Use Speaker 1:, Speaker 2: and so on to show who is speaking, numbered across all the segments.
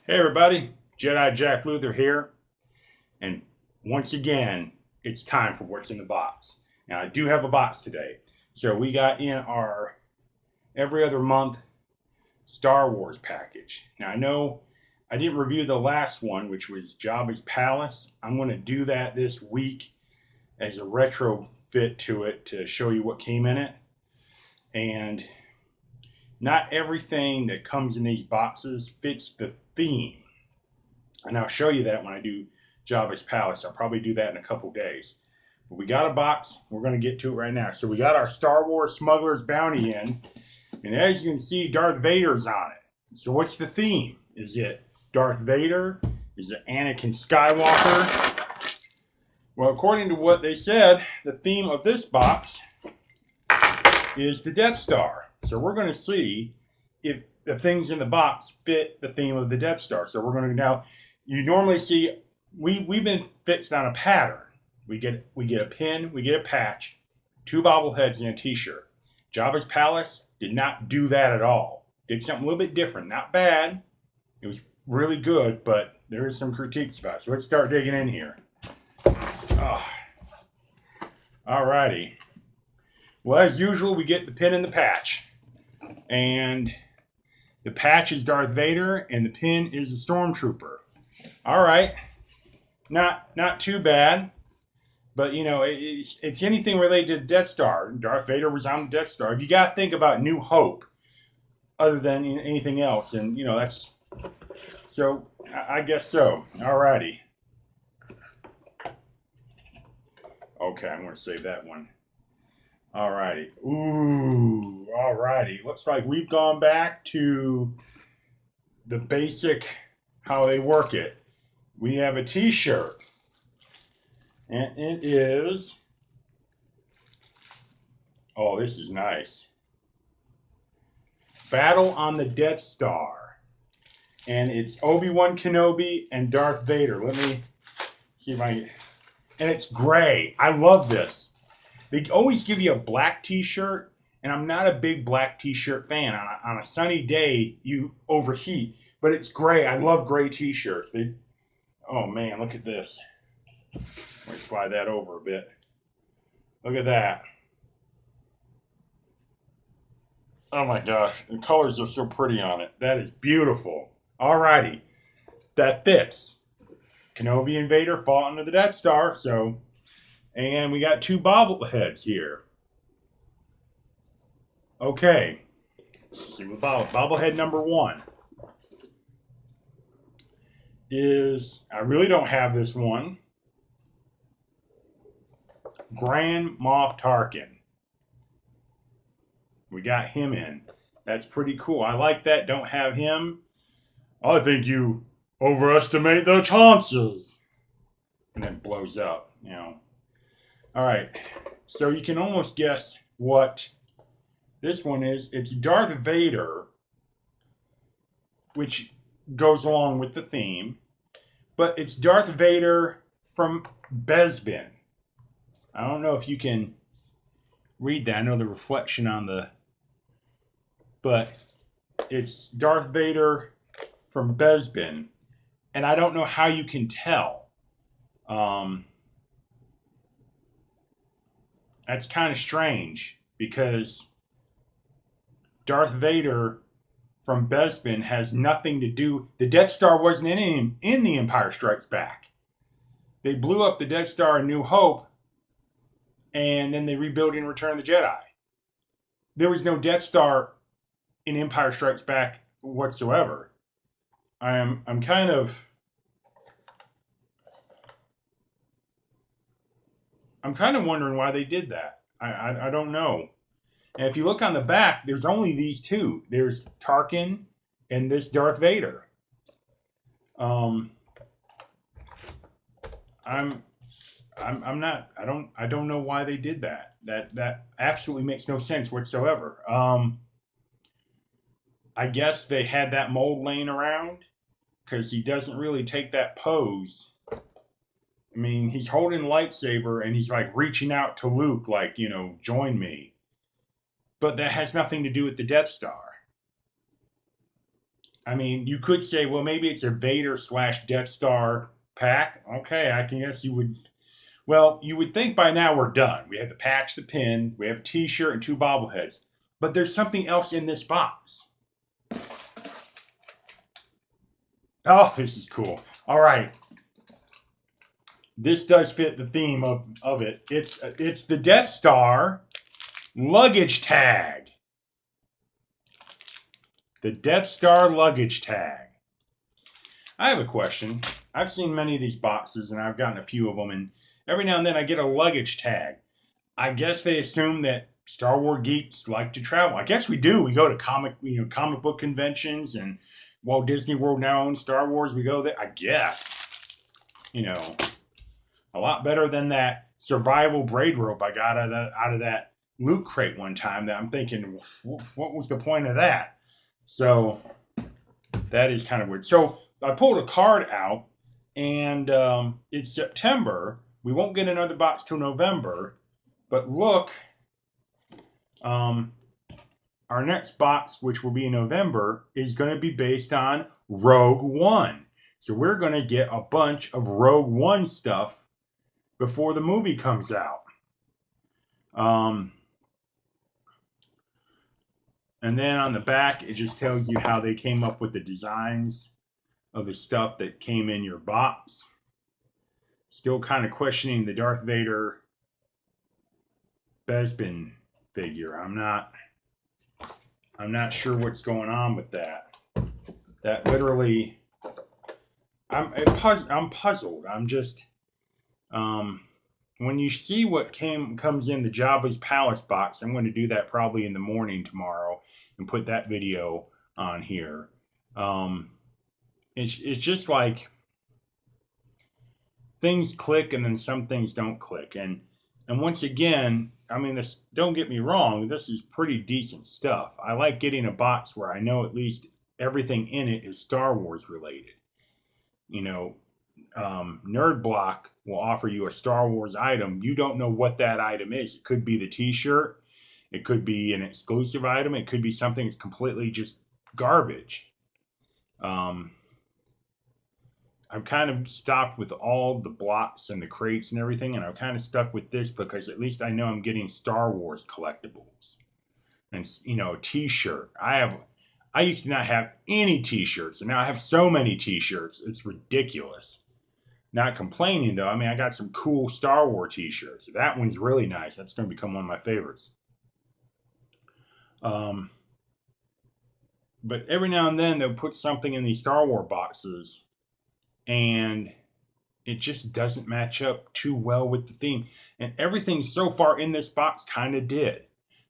Speaker 1: Hey everybody, Jedi Jack Luther here, and once again, it's time for what's in the box. Now I do have a box today, so we got in our every other month Star Wars package. Now I know I didn't review the last one, which was Jabba's Palace. I'm going to do that this week as a retro fit to it to show you what came in it. And not everything that comes in these boxes fits the theme. And I'll show you that when I do Jabba's Palace. I'll probably do that in a couple days. But we got a box. We're going to get to it right now. So we got our Star Wars Smuggler's Bounty in. And as you can see, Darth Vader's on it. So what's the theme? Is it Darth Vader? Is it Anakin Skywalker? Well, according to what they said, the theme of this box is the Death Star. So we're going to see if the things in the box fit the theme of the Death Star. So we're going to now, you normally see, we've been fixed on a pattern. We get a pin, we get a patch, 2 bobbleheads, and a t-shirt. Jabba's Palace did not do that at all. Did something a little bit different. Not bad. It was really good, but there is some critiques about it. So let's start digging in here. Oh. Alrighty. Well, as usual, we get the pin and the patch. And the patch is Darth Vader, and the pin is a Stormtrooper. All right, not too bad, but you know it's anything related to Death Star. Darth Vader was on the Death Star. If you got to think about New Hope, other than anything else, and you know that's so. I guess so. All righty. Okay, I'm going to save that one. Alrighty. Ooh, alrighty. Looks like we've gone back to the basic, how they work it. We have a t-shirt. And it is, oh, this is nice. Battle on the Death Star. And it's Obi-Wan Kenobi and Darth Vader. Let me see if I, and it's gray. I love this. They always give you a black t-shirt, and I'm not a big black t-shirt fan. On a sunny day, you overheat, but it's gray. I love gray t-shirts. Oh man, look at this. Let me slide that over a bit. Look at that. Oh my gosh, the colors are so pretty on it. That is beautiful. Alrighty, that fits. Kenobi and Vader fought under the Death Star, so... And we got 2 bobbleheads here. Okay. Let's see what bobblehead number 1 is. I really don't have this one. Grand Moff Tarkin. We got him in. That's pretty cool. I like that. Don't have him. I think you overestimate the chances. And then blows up, you know. All right, so you can almost guess what this one is. It's Darth Vader, which goes along with the theme, but it's Darth Vader from Bespin. I don't know if you can read that. I know the reflection on the, but it's Darth Vader from Bespin, and I don't know how you can tell. That's kind of strange because Darth Vader from Bespin has nothing to do. The Death Star wasn't in The Empire Strikes Back. They blew up the Death Star in New Hope, and then they rebuilt it in Return of the Jedi. There was no Death Star in Empire Strikes Back whatsoever. I'm kind of wondering why they did that. I don't know. And if you look on the back, there's only these 2. There's Tarkin and this Darth Vader. I don't know why they did that. That absolutely makes no sense whatsoever. I guess they had that mold laying around because he doesn't really take that pose. I mean, he's holding a lightsaber and he's like reaching out to Luke, like, you know, join me. But that has nothing to do with the Death Star. I mean, you could say, well, maybe it's a Vader / Death Star pack. Okay, I can guess you would. Well, you would think by now we're done. We have the patch, the pin, we have a T-shirt, and 2 bobbleheads. But there's something else in this box. Oh, this is cool. All right. This does fit the theme of it. It's the Death Star luggage tag. The Death Star luggage tag. I have a question. I've seen many of these boxes, and I've gotten a few of them, and every now and then I get a luggage tag. I guess they assume that Star Wars geeks like to travel. I guess we do. We go to comic book conventions, and Walt Disney World now owns Star Wars. We go there. I guess, a lot better than that survival braid rope I got out of that loot crate one time. That I'm thinking, what was the point of that? So that is kind of weird. So I pulled a card out, and it's September. We won't get another box till November. But look, our next box, which will be in November, is going to be based on Rogue One. So we're going to get a bunch of Rogue One stuff before the movie comes out. And then on the back, it just tells you how they came up with the designs of the stuff that came in your box. Still kind of questioning the Darth Vader Bespin figure. I'm not sure what's going on with that. That literally, I'm puzzled. I'm just, when you see what comes in the Jabba's Palace box, I'm going to do that probably in the morning tomorrow and put that video on here. It's just like things click and then some things don't click. And once again, I mean, this, don't get me wrong, this is pretty decent stuff. I like getting a box where I know at least everything in it is Star Wars related. Nerd Block will offer you a Star Wars item. You don't know what that item is. It could be the T-shirt. It could be an exclusive item. It could be something that's completely just garbage. I'm kind of stopped with all the blocks and the crates and everything, and I'm kind of stuck with this because at least I know I'm getting Star Wars collectibles. And, a T-shirt. I used to not have any T-shirts, and now I have so many T-shirts. It's ridiculous. Not complaining, though. I mean, I got some cool Star Wars T-shirts. That one's really nice. That's going to become one of my favorites. But every now and then, they'll put something in these Star Wars boxes, and it just doesn't match up too well with the theme. And everything so far in this box kind of did.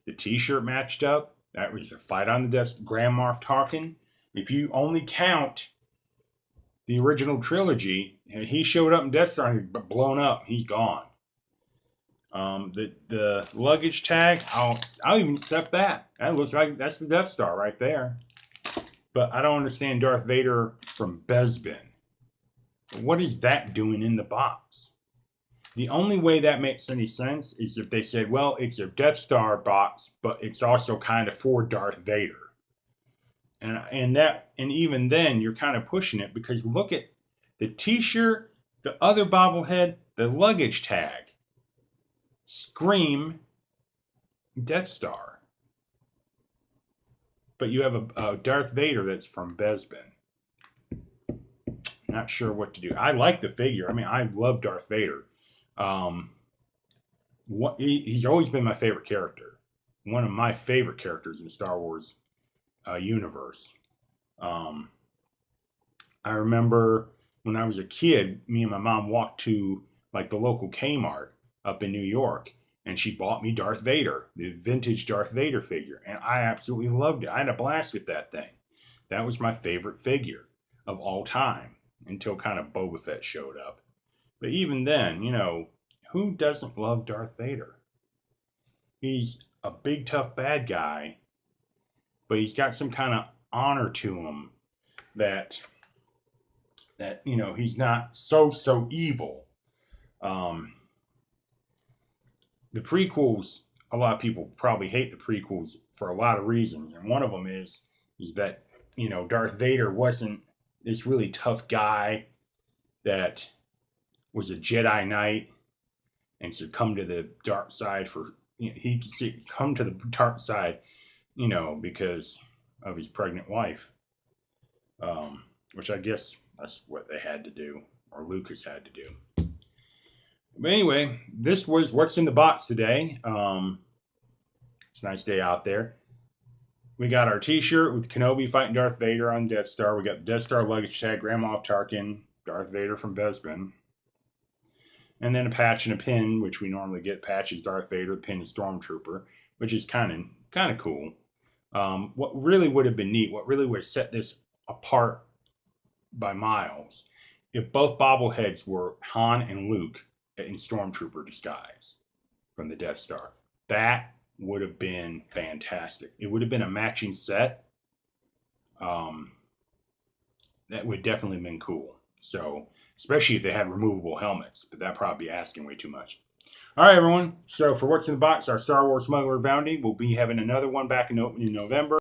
Speaker 1: The T-shirt matched up. That was a Fight on the Death, Grand Moff Tarkin. If you only count the original trilogy, he showed up in Death Star and he's blown up. He's gone. The luggage tag, I'll even accept that. That looks like that's the Death Star right there. But I don't understand Darth Vader from Bespin. What is that doing in the box? The only way that makes any sense is if they said, well, it's a Death Star box, but it's also kind of for Darth Vader. And even then, you're kind of pushing it because look at the T-shirt, the other bobblehead, the luggage tag. Scream Death Star. But you have a Darth Vader that's from Bespin. Not sure what to do. I like the figure. I mean, I love Darth Vader. He's always been my favorite character. One of my favorite characters in the Star Wars universe. I remember when I was a kid, me and my mom walked to like the local Kmart up in New York, and she bought me Darth Vader, the vintage Darth Vader figure, and I absolutely loved it. I had a blast with that thing. That was my favorite figure of all time until kind of Boba Fett showed up. But even then, who doesn't love Darth Vader? He's a big, tough, bad guy, but he's got some kind of honor to him that he's not so evil. The prequels, a lot of people probably hate the prequels for a lot of reasons, and one of them is that you know, Darth Vader wasn't this really tough guy that was a Jedi Knight and succumbed to the dark side for, you know, he come to the dark side, you know, because of his pregnant wife, which I guess that's what they had to do, or Lucas had to do. But anyway, this was what's in the box today. It's a nice day out there. We got our T-shirt with Kenobi fighting Darth Vader on Death Star. We got the Death Star luggage tag, Grand Moff Tarkin, Darth Vader from Bespin. And then a patch and a pin, which we normally get. Patch is Darth Vader, the pin is Stormtrooper, which is kind of cool. What really would have been neat, what really would have set this apart by miles, if both bobbleheads were Han and Luke in Stormtrooper disguise from the Death Star. That would have been fantastic. It would have been a matching set. That would definitely have been cool. So, especially if they had removable helmets, but that'd probably be asking way too much. All right, everyone. So for what's in the box, our Star Wars Smuggler Bounty, we'll be having another one back in November.